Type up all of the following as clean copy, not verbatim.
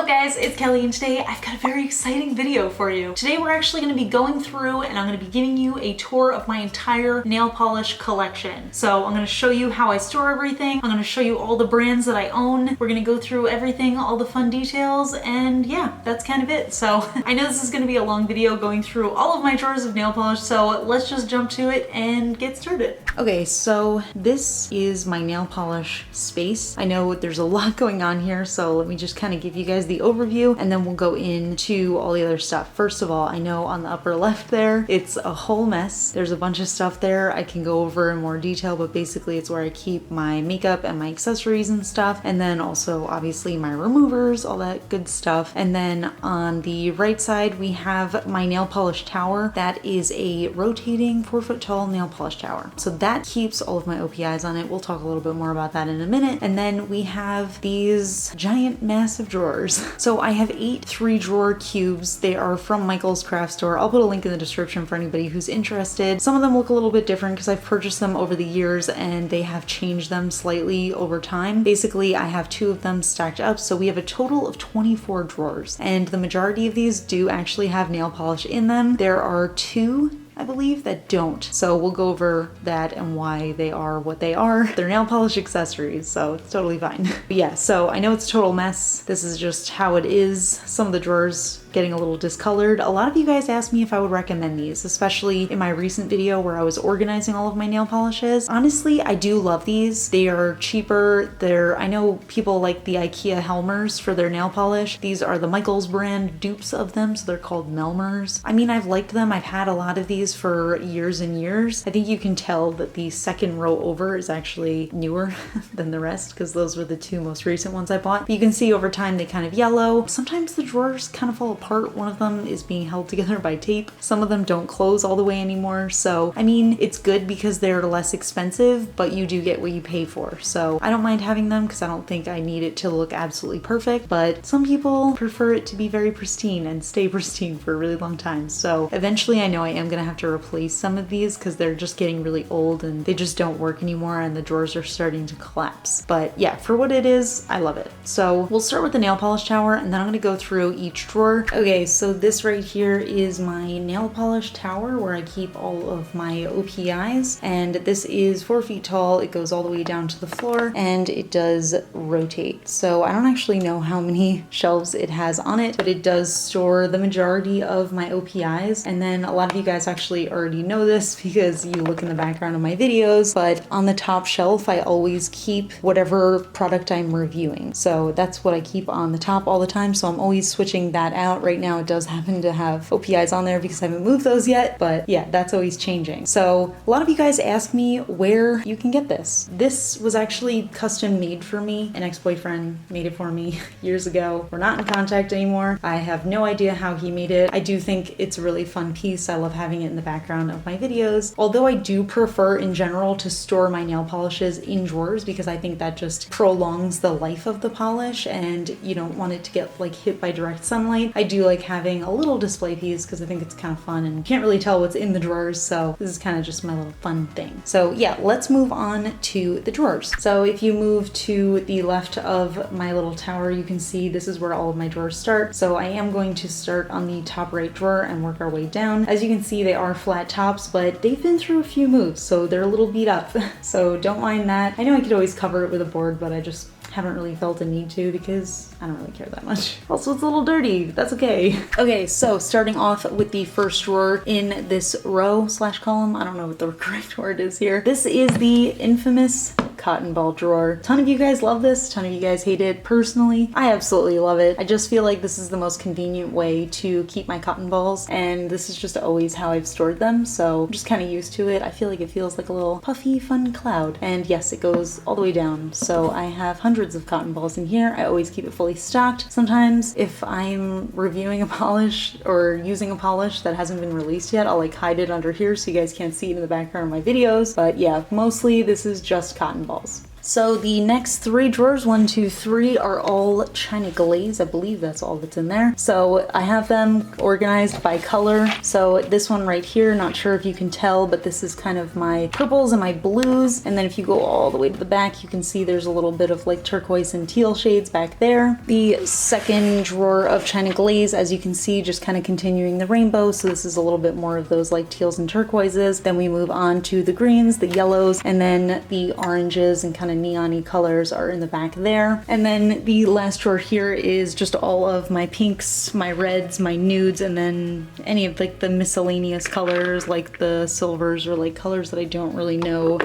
guys, it's Kelly and today I've got a very exciting video for you. Today we're actually going to be going through and I'm going to be giving you a tour of my entire nail polish collection. So I'm going to show you how I store everything. I'm going to show you all the brands that I own. We're going to go through everything, all the fun details, and yeah, that's kind of it. So I know this is going to be a long video going through all of my drawers of nail polish, so let's just jump to it and get started. Okay, so this is my nail polish space. I know there's a lot going on here, so let me just kind of give you guys the overview and then we'll go into all the other stuff. First of all, I know on the upper left there, it's a whole mess. There's a bunch of stuff there I can go over in more detail, but basically it's where I keep my makeup and my accessories and stuff. And then also obviously my removers, all that good stuff. And then on the right side, we have my nail polish tower. That is a rotating 4-foot tall nail polish tower. So that keeps all of my OPIs on it. We'll talk a little bit more about that in a minute. And then we have these giant massive drawers. So I have 8 3-drawer cubes. They are from Michael's craft store. I'll put a link in the description for anybody who's interested. Some of them look a little bit different because I've purchased them over the years and they have changed them slightly over time. Basically, I have 2 of them stacked up, so we have a total of 24 drawers, and the majority of these do actually have nail polish in them. There are 2, I believe, that don't. So we'll go over that and why they are what they are. They're nail polish accessories, so it's totally fine. But yeah, so I know it's a total mess. This is just how it is. Some of the drawers getting a little discolored. A lot of you guys asked me if I would recommend these, especially in my recent video where I was organizing all of my nail polishes. Honestly, I do love these. They are cheaper. I know people like the IKEA Helmers for their nail polish. These are the Michaels brand dupes of them, so they're called Melmers. I mean, I've liked them. I've had a lot of these for years and years. I think you can tell that the second row over is actually newer than the rest because those were the 2 most recent ones I bought. But you can see over time they kind of yellow. Sometimes the drawers kind of fall apart. One of them is being held together by tape. Some of them don't close all the way anymore. So, I mean, it's good because they're less expensive, but you do get what you pay for. So I don't mind having them because I don't think I need it to look absolutely perfect, but some people prefer it to be very pristine and stay pristine for a really long time. So eventually I know I am going to have to replace some of these because they're just getting really old and they just don't work anymore and the drawers are starting to collapse. But yeah, for what it is, I love it. So we'll start with the nail polish tower and then I'm going to go through each drawer. Okay, so this right here is my nail polish tower where I keep all of my OPIs, and this is 4 feet tall. It goes all the way down to the floor and it does rotate. So I don't actually know how many shelves it has on it, but it does store the majority of my OPIs. And then a lot of you guys actually already know this because you look in the background of my videos, but on the top shelf, I always keep whatever product I'm reviewing. So that's what I keep on the top all the time. So I'm always switching that out. Right now it does happen to have OPIs on there because I haven't moved those yet, but yeah, that's always changing. So a lot of you guys ask me where you can get this. This was actually custom made for me. An ex-boyfriend made it for me years ago. We're not in contact anymore. I have no idea how he made it. I do think it's a really fun piece. I love having it in the background of my videos. Although I do prefer in general to store my nail polishes in drawers because I think that just prolongs the life of the polish and you don't want it to get like hit by direct sunlight. I do like having a little display piece because I think it's kind of fun and you can't really tell what's in the drawers, so this is kind of just my little fun thing. So yeah, let's move on to the drawers. So if you move to the left of my little tower, you can see this is where all of my drawers start. So I am going to start on the top right drawer and work our way down. As you can see, they are flat tops, but they've been through a few moves, so they're a little beat up. So don't mind that. I know I could always cover it with a board, but I just haven't really felt a need to because I don't really care that much. Also, it's a little dirty. That's okay. Okay, so starting off with the first drawer in this row slash column. I don't know what the correct word is here. This is the infamous cotton ball drawer. A ton of you guys love this. A ton of you guys hate it. Personally, I absolutely love it. I just feel like this is the most convenient way to keep my cotton balls, and this is just always how I've stored them, so I'm just kind of used to it. I feel like it feels like a little puffy, fun cloud. And yes, it goes all the way down. So I have hundreds of cotton balls in here. I always keep it fully stocked. Sometimes if I'm reviewing a polish or using a polish that hasn't been released yet, I'll like hide it under here so you guys can't see it in the background of my videos. But yeah, mostly this is just cotton balls. So the next 3 drawers, 1, 2, 3, are all China Glaze. I believe that's all that's in there. So I have them organized by color. So this one right here, not sure if you can tell, but this is kind of my purples and my blues. And then if you go all the way to the back, you can see there's a little bit of like turquoise and teal shades back there. The second drawer of China Glaze, as you can see, just kind of continuing the rainbow. So this is a little bit more of those like teals and turquoises. Then we move on to the greens, the yellows, and then the oranges and kind of neon-y colors are in the back there. And then the last drawer here is just all of my pinks, my reds, my nudes, and then any of like the miscellaneous colors like the silvers or like colors that I don't really know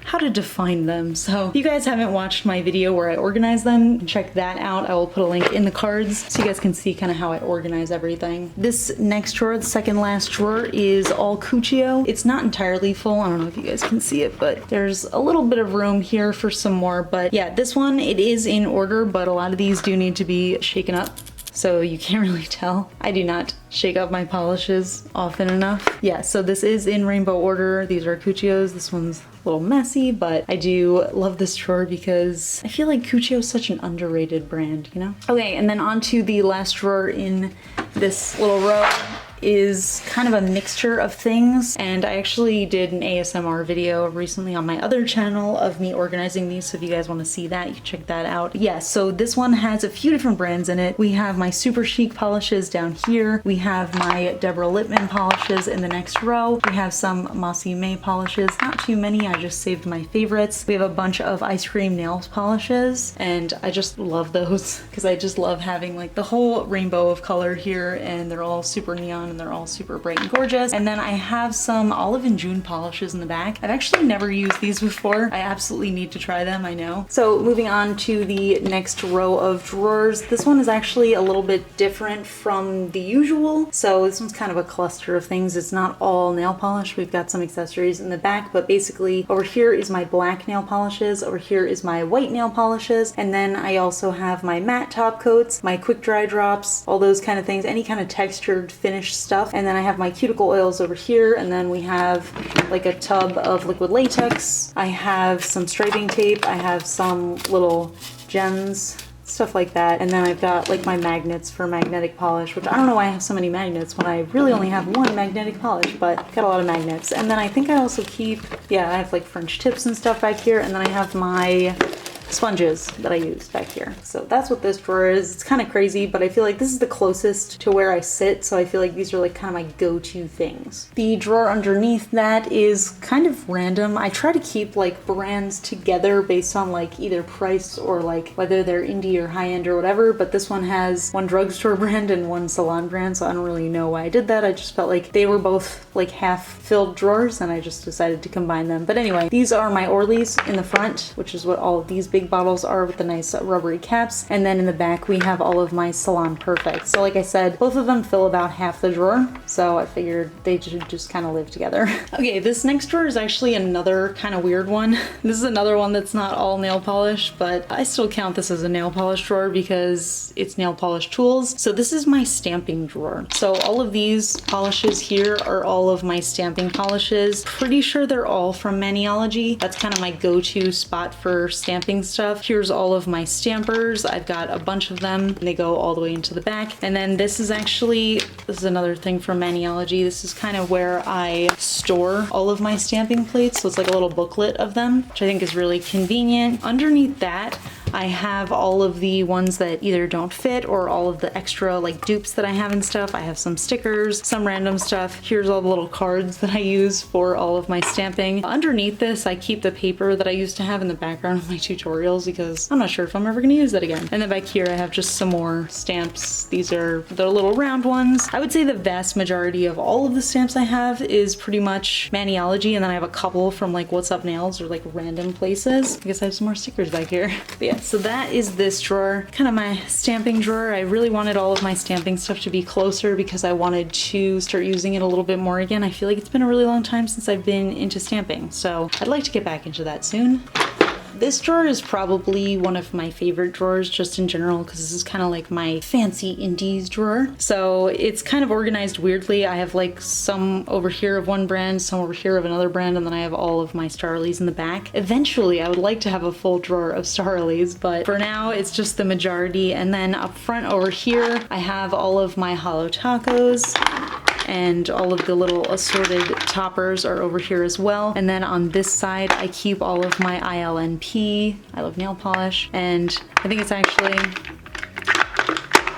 how to define them. So if you guys haven't watched my video where I organize them, check that out. I will put a link in the cards so you guys can see kind of how I organize everything. This next drawer, the second last drawer, is all Cuccio. It's not entirely full. I don't know if you guys can see it, but there's a little bit of room here for some more. But yeah, this one, it is in order, but a lot of these do need to be shaken up. So you can't really tell. I do not shake up my polishes often enough. Yeah, so this is in rainbow order. These are Cuccios. This one's a little messy, but I do love this drawer because I feel like Cuccio is such an underrated brand, you know? Okay, and then on to the last drawer in this little row is kind of a mixture of things, and I actually did an ASMR video recently on my other channel of me organizing these, so if you guys want to see that, you can check that out. Yeah, so this one has a few different brands in it. We have my Super Chic polishes down here. We have my Deborah Lippmann polishes in the next row. We have some Mossy May polishes, not too many, I just saved my favorites. We have a bunch of Ice Cream Nails polishes, and I just love those because I just love having like the whole rainbow of color here, and they're all super neon and they're all super bright and gorgeous. And then I have some Olive and June polishes in the back. I've actually never used these before. I absolutely need to try them, I know. So moving on to the next row of drawers. This one is actually a little bit different from the usual. So this one's kind of a cluster of things. It's not all nail polish. We've got some accessories in the back, but basically over here is my black nail polishes. Over here is my white nail polishes. And then I also have my matte top coats, my quick dry drops, all those kind of things, any kind of textured finished stuff. And then I have my cuticle oils over here, and then we have like a tub of liquid latex. I have some striping tape. I have some little gems, stuff like that. And then I've got like my magnets for magnetic polish, which I don't know why I have so many magnets when I really only have one magnetic polish, but I've got a lot of magnets. And then I think I also keep, yeah, I have like French tips and stuff back here. And then I have my sponges that I use back here. So that's what this drawer is. It's kind of crazy, but I feel like this is the closest to where I sit, so I feel like these are like kind of my go-to things. The drawer underneath that is kind of random. I try to keep like brands together based on like either price or like whether they're indie or high-end or whatever, but this one has one drugstore brand and one salon brand, so I don't really know why I did that. I just felt like they were both like half-filled drawers and I just decided to combine them. But anyway, these are my Orleys in the front, which is what all of these big bottles are with the nice rubbery caps. And then in the back we have all of my Salon Perfects. So like I said, both of them fill about half the drawer, so I figured they should just kind of live together. Okay, this next drawer is actually another kind of weird one. This is another one that's not all nail polish, but I still count this as a nail polish drawer because it's nail polish tools. So this is my stamping drawer. So all of these polishes here are all of my stamping polishes. Pretty sure they're all from Maniology. That's kind of my go-to spot for stamping stuff. Here's all of my stampers. I've got a bunch of them. They go all the way into the back. And then this is another thing from Maniology. This is kind of where I store all of my stamping plates. So it's like a little booklet of them, which I think is really convenient. Underneath that, I have all of the ones that either don't fit or all of the extra like dupes that I have and stuff. I have some stickers, some random stuff. Here's all the little cards that I use for all of my stamping. Underneath this, I keep the paper that I used to have in the background of my tutorials because I'm not sure if I'm ever gonna use that again. And then back here, I have just some more stamps. These are the little round ones. I would say the vast majority of all of the stamps I have is pretty much Maniology, and then I have a couple from like What's Up Nails or like random places. I guess I have some more stickers back here. But yeah, so that is this drawer, kind of my stamping drawer. I really wanted all of my stamping stuff to be closer because I wanted to start using it a little bit more again. I feel like it's been a really long time since I've been into stamping, so I'd like to get back into that soon. This drawer is probably one of my favorite drawers just in general because this is kind of like my fancy indies drawer. So it's kind of organized weirdly. I have like some over here of one brand, some over here of another brand, and then I have all of my Starlies in the back. Eventually I would like to have a full drawer of Starlies, but for now it's just the majority. And then up front over here I have all of my Holo Tacos, and all of the little assorted toppers are over here as well. And then on this side, I keep all of my ILNP, I love nail polish, and I think it's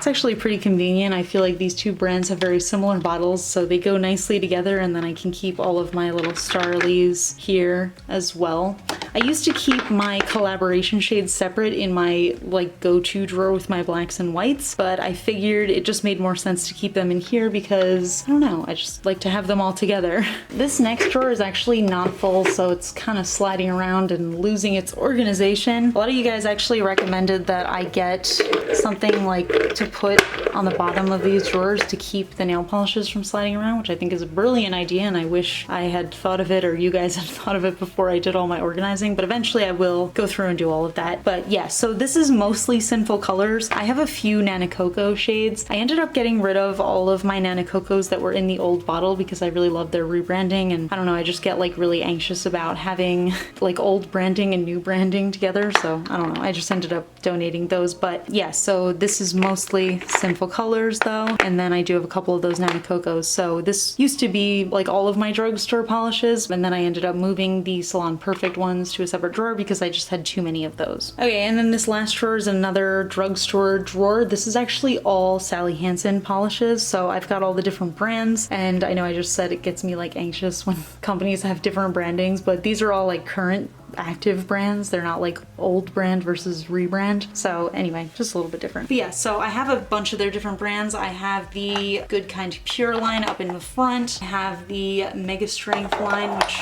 actually pretty convenient. I feel like these two brands have very similar bottles, so they go nicely together, and then I can keep all of my little Starlies here as well. I used to keep my collaboration shades separate in my like go-to drawer with my blacks and whites, but I figured it just made more sense to keep them in here because, I don't know, I just like to have them all together. This next drawer is actually not full, so it's kind of sliding around and losing its organization. A lot of you guys actually recommended that I get something like to put on the bottom of these drawers to keep the nail polishes from sliding around, which I think is a brilliant idea, and I wish I had thought of it or you guys had thought of it before I did all my organizing. But eventually I will go through and do all of that. But yeah, so this is mostly Sinful Colors. I have a few Nana Coco shades. I ended up getting rid of all of my Nana Cocos that were in the old bottle because I really love their rebranding, and I don't know, I just get like really anxious about having like old branding and new branding together, so I don't know, I just ended up donating those. But yeah, so this is mostly Sinful Colors though, and then I do have a couple of those Nana Cocos. So this used to be like all of my drugstore polishes, and then I ended up moving the Salon Perfect ones to a separate drawer because I just had too many of those. Okay, and then this last drawer is another drugstore drawer. This is actually all Sally Hansen polishes, so I've got all the different brands, and I know I just said it gets me like anxious when companies have different brandings, but these are all like current active brands. They're not like old brand versus rebrand. So anyway, just a little bit different. But yeah, so I have a bunch of their different brands. I have the Good Kind Pure line up in the front. I have the Mega Strength line, which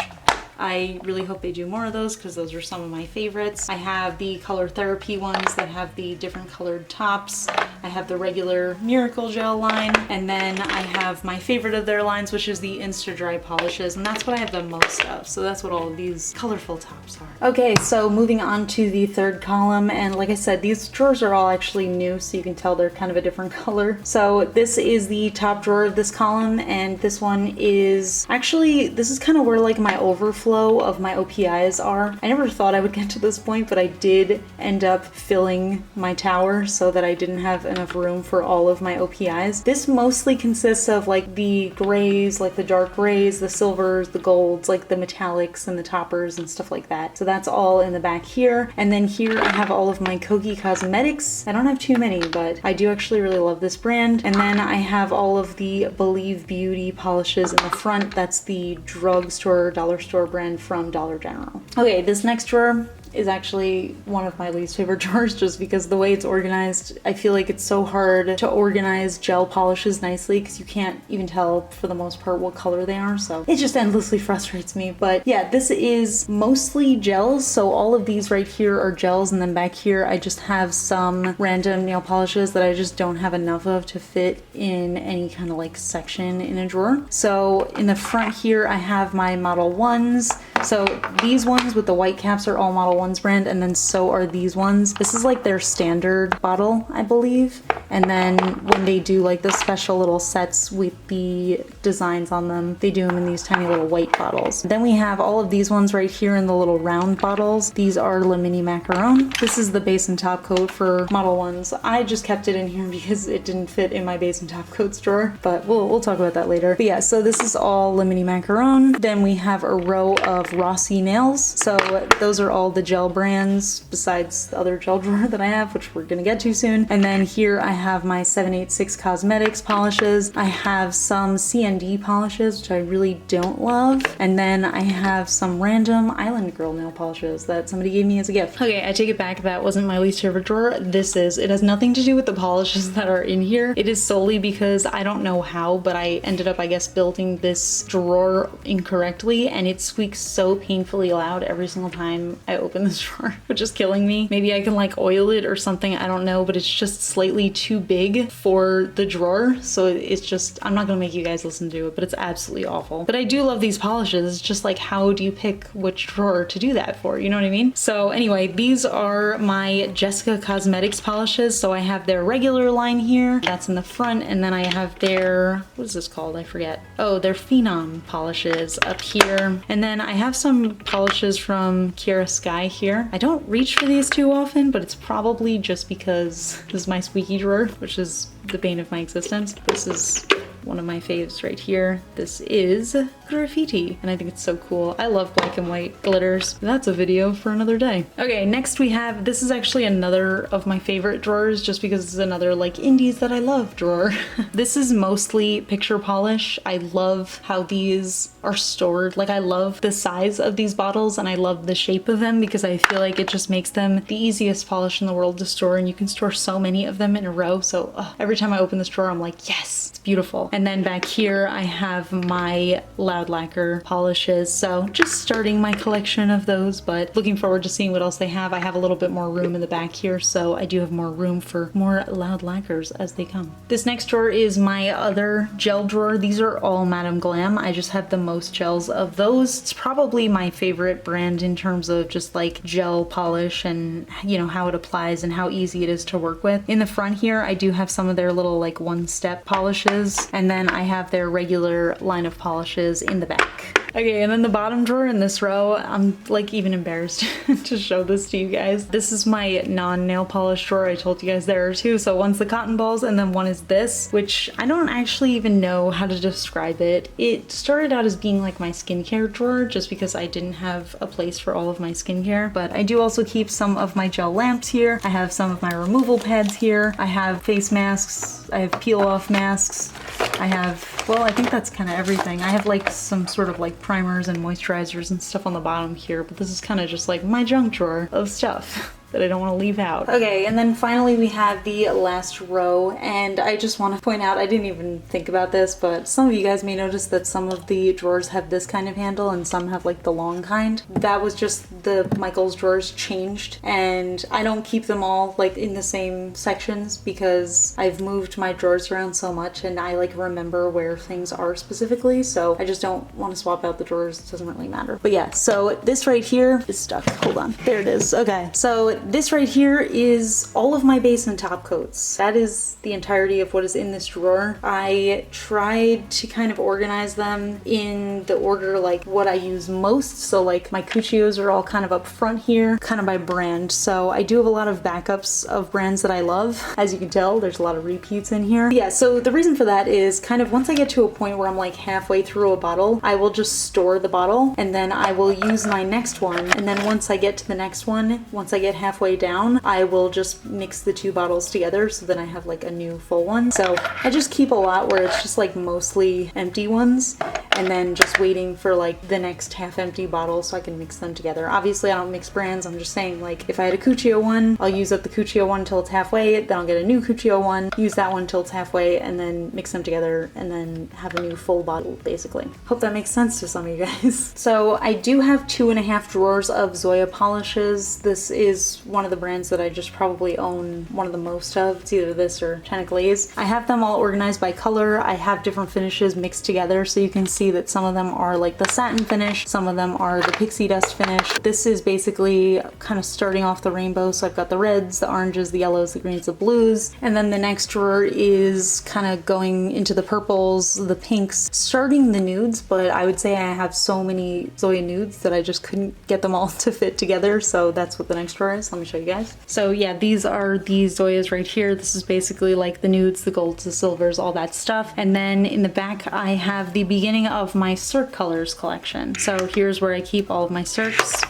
I really hope they do more of those because those are some of my favorites. I have the Color Therapy ones that have the different colored tops. I have the regular Miracle Gel line, and then I have my favorite of their lines, which is the Insta Dry polishes, and that's what I have the most of. So that's what all of these colorful tops are. Okay, so moving on to the third column, and like I said, these drawers are all actually new, so you can tell they're kind of a different color. So this is the top drawer of this column, and this one is actually, this is kind of where like my overflow of my OPIs are. I never thought I would get to this point, but I did end up filling my tower so that I didn't have enough room for all of my OPIs. This mostly consists of like the grays, like the dark grays, the silvers, the golds, like the metallics and the toppers and stuff like that. So that's all in the back here. And then here I have all of my Kogi Cosmetics. I don't have too many, but I do actually really love this brand. And then I have all of the Believe Beauty polishes in the front. That's the drugstore, dollar store brand from Dollar General. Okay, this next drawer is actually one of my least favorite drawers just because the way it's organized, I feel like it's so hard to organize gel polishes nicely because you can't even tell for the most part what color they are, so it just endlessly frustrates me. But yeah, this is mostly gels, so all of these right here are gels, and then back here I just have some random nail polishes that I just don't have enough of to fit in any kind of like section in a drawer. So in the front here I have my Model 1s. So these ones with the white caps are all Model 1s brand, and then so are these ones. This is like their standard bottle, I believe. And then when they do like the special little sets with the designs on them, they do them in these tiny little white bottles. Then we have all of these ones right here in the little round bottles. These are Le Mini Macaron. This is the base and top coat for Model 1s. I just kept it in here because it didn't fit in my base and top coats drawer, but we'll talk about that later. But yeah, so this is all Le Mini Macaron. Then we have a row of Rossi nails. So those are all the gel brands besides the other gel drawer that I have, which we're gonna get to soon. And then here I have my 786 Cosmetics polishes. I have some CND polishes, which I really don't love. And then I have some random Island Girl nail polishes that somebody gave me as a gift. Okay, I take it back. That wasn't my least favorite drawer. This is. It has nothing to do with the polishes that are in here. It is solely because I don't know how, but I ended up, I guess, building this drawer incorrectly, and it squeaks so painfully loud every single time I open this drawer, which is killing me. Maybe I can like oil it or something, I don't know, but it's just slightly too too big for the drawer. So it's just, I'm not gonna make you guys listen to it, but it's absolutely awful. But I do love these polishes. It's just like, how do you pick which drawer to do that for? You know what I mean? So anyway, these are my Jessica Cosmetics polishes. So I have their regular line here, that's in the front, and then I have their, what is this called? I forget. Oh, their Phenom polishes up here. And then I have some polishes from Kiara Sky here. I don't reach for these too often, but it's probably just because this is my squeaky drawer, which is the bane of my existence. This is one of my faves right here. This is graffiti, and I think it's so cool. I love black and white glitters. That's a video for another day. Okay, next we have, this is actually another of my favorite drawers just because it's another like indies that I love drawer. This is mostly picture polish. I love how these are stored. Like I love the size of these bottles and I love the shape of them because I feel like it just makes them the easiest polish in the world to store, and you can store so many of them in a row. So every time I open this drawer, I'm like, yes, it's beautiful. And then back here, I have my Loud Lacquer polishes. So just starting my collection of those, but looking forward to seeing what else they have. I have a little bit more room in the back here, so I do have more room for more Loud Lacquers as they come. This next drawer is my other gel drawer. These are all Madame Glam. I just have the most gels of those. It's probably my favorite brand in terms of just like gel polish and, you know, how it applies and how easy it is to work with. In the front here, I do have some of their little like one-step polishes, and then I have their regular line of polishes in the back. Okay, and then the bottom drawer in this row, I'm like even embarrassed to show this to you guys. This is my non-nail polish drawer. I told you guys there are two. So one's the cotton balls and then one is this, which I don't actually even know how to describe it. It started out as being like my skincare drawer just because I didn't have a place for all of my skincare, but I do also keep some of my gel lamps here. I have some of my removal pads here. I have face masks. I have peel off masks. I have, well, I think that's kind of everything. I have like some sort of like primers and moisturizers and stuff on the bottom here, but this is kind of just like my junk drawer of stuff that I don't want to leave out. Okay, and then finally we have the last row, and I just want to point out, I didn't even think about this, but some of you guys may notice that some of the drawers have this kind of handle and some have like the long kind. That was just the Michaels drawers changed, and I don't keep them all like in the same sections because I've moved my drawers around so much and I like remember where things are specifically, so I just don't want to swap out the drawers. It doesn't really matter. But yeah, so this right here is stuck. Hold on. There it is. Okay, so this right here is all of my base and top coats. That is the entirety of what is in this drawer. I tried to kind of organize them in the order like what I use most. So like my Cuccios are all kind of up front here, kind of by brand. So I do have a lot of backups of brands that I love. As you can tell, there's a lot of repeats in here. Yeah, so the reason for that is kind of once I get to a point where I'm like halfway through a bottle, I will just store the bottle and then I will use my next one. And then once I get to the next one, once I get halfway down, I will just mix the two bottles together so then I have like a new full one. So I just keep a lot where it's just like mostly empty ones and then just waiting for like the next half empty bottle so I can mix them together. Obviously I don't mix brands, I'm just saying like if I had a Cuccio one, I'll use up the Cuccio one until it's halfway, then I'll get a new Cuccio one, use that one until it's halfway, and then mix them together and then have a new full bottle basically. Hope that makes sense to some of you guys. So I do have 2.5 drawers of Zoya polishes. This is one of the brands that I just probably own one of the most of. It's either this or China Glaze. I have them all organized by color. I have different finishes mixed together so you can see that some of them are like the satin finish, some of them are the pixie dust finish. This is basically kind of starting off the rainbow, so I've got the reds, the oranges, the yellows, the greens, the blues, and then the next drawer is kind of going into the purples, the pinks, starting the nudes, but I would say I have so many Zoya nudes that I just couldn't get them all to fit together, so that's what the next drawer is. Let me show you guys. So yeah, these are the Zoyas right here. This is basically like the nudes, the golds, the silvers, all that stuff. And then in the back, I have the beginning of my Cirque colors collection. So here's where I keep all of my Cirques.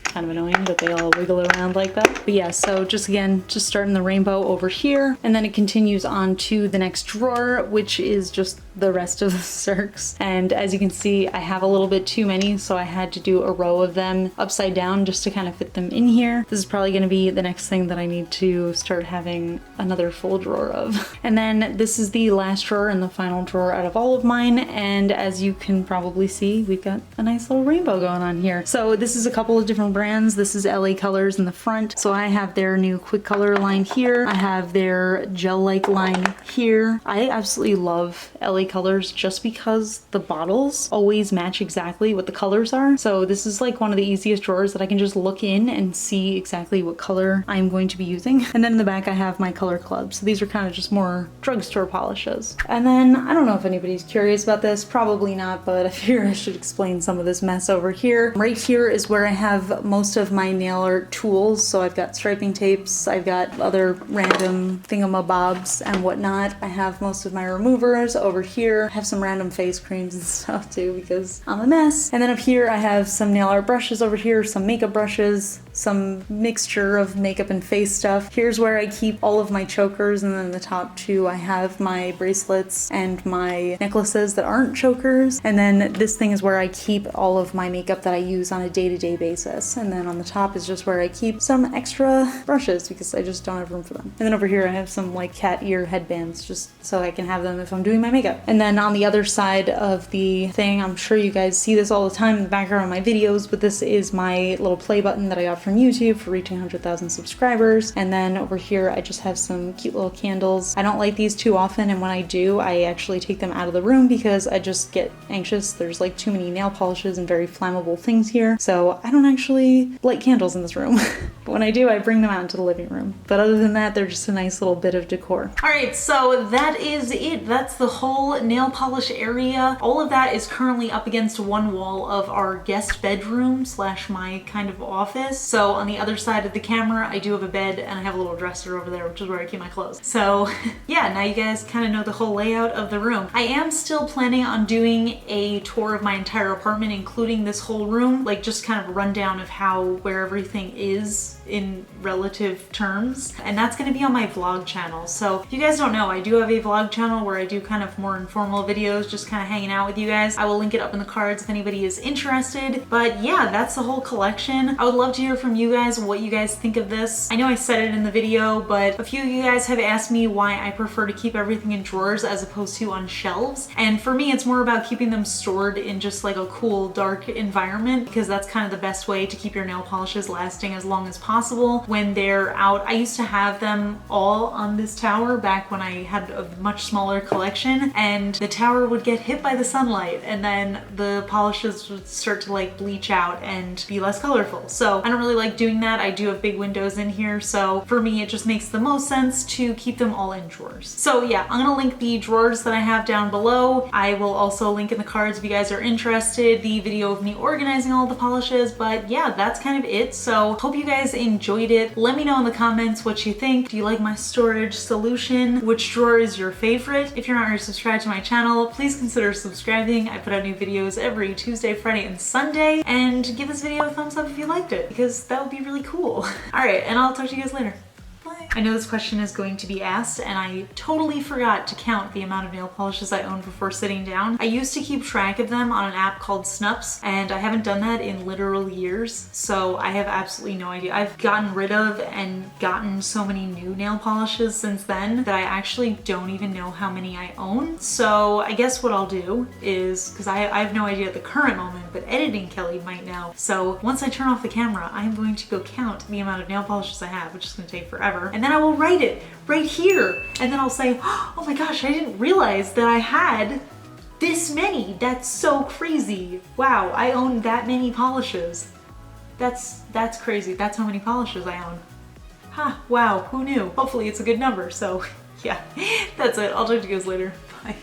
Kind of annoying that they all wiggle around like that. But yeah, so just again, just starting the rainbow over here, and then it continues on to the next drawer, which is just the rest of the Cirques. And as you can see, I have a little bit too many, so I had to do a row of them upside down just to kind of fit them in here. This is probably going to be the next thing that I need to start having another full drawer of. And then this is the last drawer and the final drawer out of all of mine, and as you can probably see, we've got a nice little rainbow going on here. So this is a couple of different brands brands. This is LA Colors in the front. So I have their new Quick Color line here. I have their gel-like line here. I absolutely love LA Colors just because the bottles always match exactly what the colors are. So this is like one of the easiest drawers that I can just look in and see exactly what color I'm going to be using. And then in the back I have my color club. So these are kind of just more drugstore polishes. And then I don't know if anybody's curious about this, probably not, but I figure I should explain some of this mess over here. Right here is where I have most of my nail art tools. So I've got striping tapes, I've got other random thingamabobs and whatnot. I have most of my removers over here. I have some random face creams and stuff too because I'm a mess. And then up here I have some nail art brushes over here, some makeup brushes, some mixture of makeup and face stuff. Here's where I keep all of my chokers, and then the top two I have my bracelets and my necklaces that aren't chokers. And then this thing is where I keep all of my makeup that I use on a day-to-day basis. And then on the top is just where I keep some extra brushes because I just don't have room for them. And then over here I have some like cat ear headbands just so I can have them if I'm doing my makeup. And then on the other side of the thing, I'm sure you guys see this all the time in the background of my videos, but this is my little play button that I got from YouTube for reaching 100,000 subscribers. And then over here I just have some cute little candles. I don't light these too often, and when I do I actually take them out of the room because I just get anxious. There's like too many nail polishes and very flammable things here, so I don't actually light candles in this room. But when I do, I bring them out into the living room. But other than that, they're just a nice little bit of decor. Alright, so that is it. That's the whole nail polish area. All of that is currently up against one wall of our guest bedroom slash my kind of office. So on the other side of the camera, I do have a bed and I have a little dresser over there, which is where I keep my clothes. So yeah, now you guys kind of know the whole layout of the room. I am still planning on doing a tour of my entire apartment, including this whole room, like just kind of a rundown of where everything is in relative terms. And that's going to be on my vlog channel. So if you guys don't know, I do have a vlog channel where I do kind of more informal videos, just kind of hanging out with you guys. I will link it up in the cards if anybody is interested. But yeah, that's the whole collection. I would love to hear from you guys what you guys think of this. I know I said it in the video, but a few of you guys have asked me why I prefer to keep everything in drawers as opposed to on shelves. And for me, it's more about keeping them stored in just like a cool, dark environment, because that's kind of the best way to keep your nail polishes lasting as long as possible when they're out. I used to have them all on this tower back when I had a much smaller collection, and the tower would get hit by the sunlight and then the polishes would start to like bleach out and be less colorful. So I don't really like doing that. I do have big windows in here, so for me it just makes the most sense to keep them all in drawers. So yeah, I'm gonna link the drawers that I have down below. I will also link in the cards if you guys are interested, the video of me organizing all the polishes. But yeah, that's kind of it. So hope you guys enjoyed it. Let me know in the comments what you think. Do you like my storage solution? Which drawer is your favorite? If you're not already subscribed to my channel, please consider subscribing. I put out new videos every Tuesday, Friday, and Sunday. And give this video a thumbs up if you liked it, because that would be really cool. Alright, and I'll talk to you guys later. I know this question is going to be asked, and I totally forgot to count the amount of nail polishes I own before sitting down. I used to keep track of them on an app called Snups, and I haven't done that in literal years, so I have absolutely no idea. I've gotten rid of and gotten so many new nail polishes since then that I actually don't even know how many I own. So I guess what I'll do is, because I have no idea at the current moment, but editing Kelly might know. So once I turn off the camera, I'm going to go count the amount of nail polishes I have, which is going to take forever. And then I will write it right here. And then I'll say, oh my gosh, I didn't realize that I had this many. That's so crazy. Wow, I own that many polishes. That's crazy. That's how many polishes I own. Huh, wow, who knew? Hopefully it's a good number. So yeah, that's it. I'll talk to you guys later. Bye.